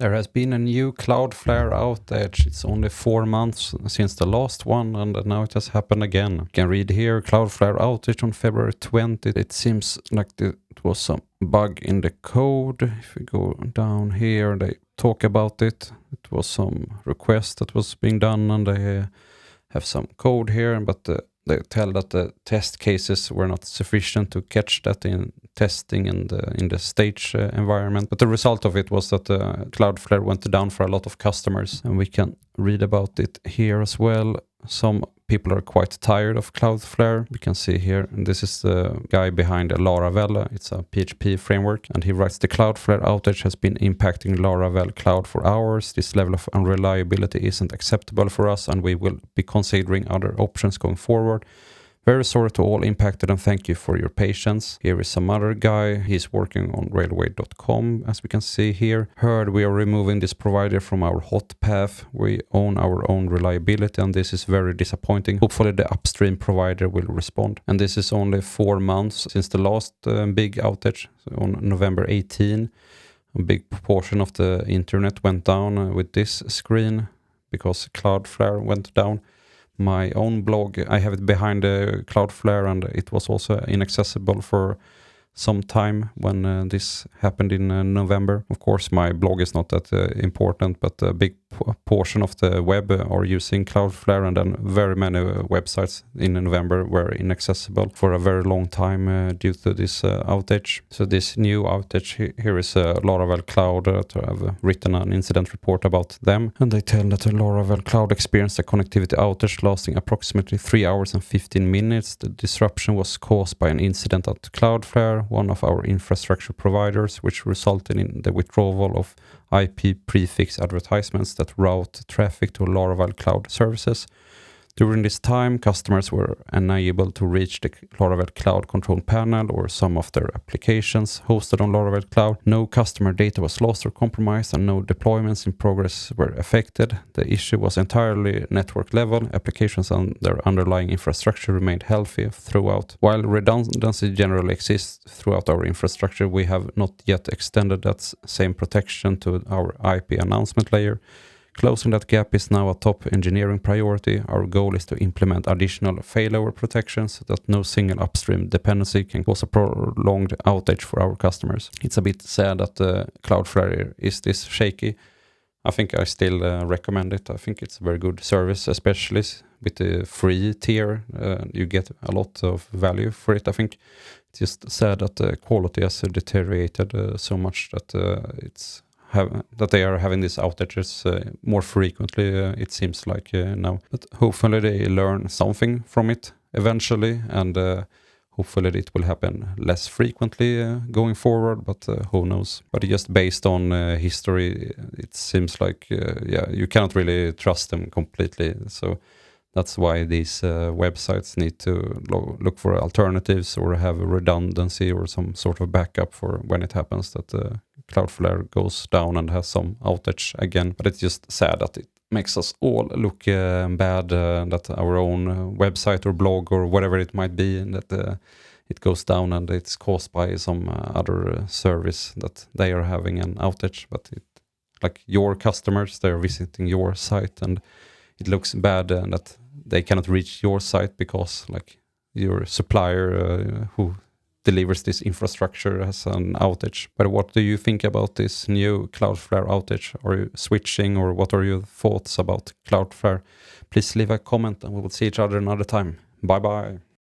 There has been a new Cloudflare outage. It's only 4 months since the last one, and now it has happened again. You can read here, Cloudflare outage on February 20th. It seems like it was some bug in the code. If we go down here, they talk about it. It was some request that was being done, and they have some code here, but they tell that the test cases were not sufficient to catch that in testing in the stage environment. But the result of it was that Cloudflare went down for a lot of customers, and we can read about it here as well. Some people are quite tired of Cloudflare. We can see here, and this is the guy behind Laravel. It's a PHP framework, and he writes, the Cloudflare outage has been impacting Laravel Cloud for hours. This level of unreliability isn't acceptable for us, and we will be considering other options going forward. Very sorry to all impacted, and thank you for your patience. Here is some other guy. He's working on railway.com, as we can see here. Heard we are removing this provider from our hot path. We own our own reliability, and this is very disappointing. Hopefully the upstream provider will respond. And this is only 4 months since the last big outage on November 18. A big portion of the internet went down with this screen because Cloudflare went down. My own blog, I have it behind Cloudflare, and it was also inaccessible for some time when this happened in November. Of course, my blog is not that important, but a big portion of the web are using Cloudflare, and then very many websites in November were inaccessible for a very long time due to this outage. So this new outage, here is Laravel Cloud to have written an incident report about them, and they tell that the Laravel Cloud experienced a connectivity outage lasting approximately 3 hours and 15 minutes. The disruption was caused by an incident at Cloudflare, one of our infrastructure providers, which resulted in the withdrawal of IP prefix advertisements that route traffic to Laravel Cloud services. During this time, customers were unable to reach the Laravel Cloud control panel or some of their applications hosted on Laravel Cloud. No customer data was lost or compromised, and no deployments in progress were affected. The issue was entirely network level. Applications and their underlying infrastructure remained healthy throughout. While redundancy generally exists throughout our infrastructure, we have not yet extended that same protection to our IP announcement layer. Closing that gap is now a top engineering priority. Our goal is to implement additional failover protections so that no single upstream dependency can cause a prolonged outage for our customers. It's a bit sad that Cloudflare is this shaky. I think I still recommend it. I think it's a very good service, especially with the free tier. You get a lot of value for it, I think. It's just sad that the quality has deteriorated so much that that they are having these outages more frequently, it seems like now. But hopefully they learn something from it eventually, and hopefully it will happen less frequently going forward, but who knows. But just based on history, it seems like, you cannot really trust them completely. So that's why these websites need to look for alternatives or have a redundancy or some sort of backup for when it happens that Cloudflare goes down and has some outage again. But it's just sad that it makes us all look bad, that our own website or blog or whatever it might be, that it goes down and it's caused by some other service that they are having an outage. But like your customers, they're visiting your site, and it looks bad that they cannot reach your site because like your supplier who delivers this infrastructure has an outage. But what do you think about this new Cloudflare outage? Are you switching, or what are your thoughts about Cloudflare? Please leave a comment, and we will see each other another time. Bye bye.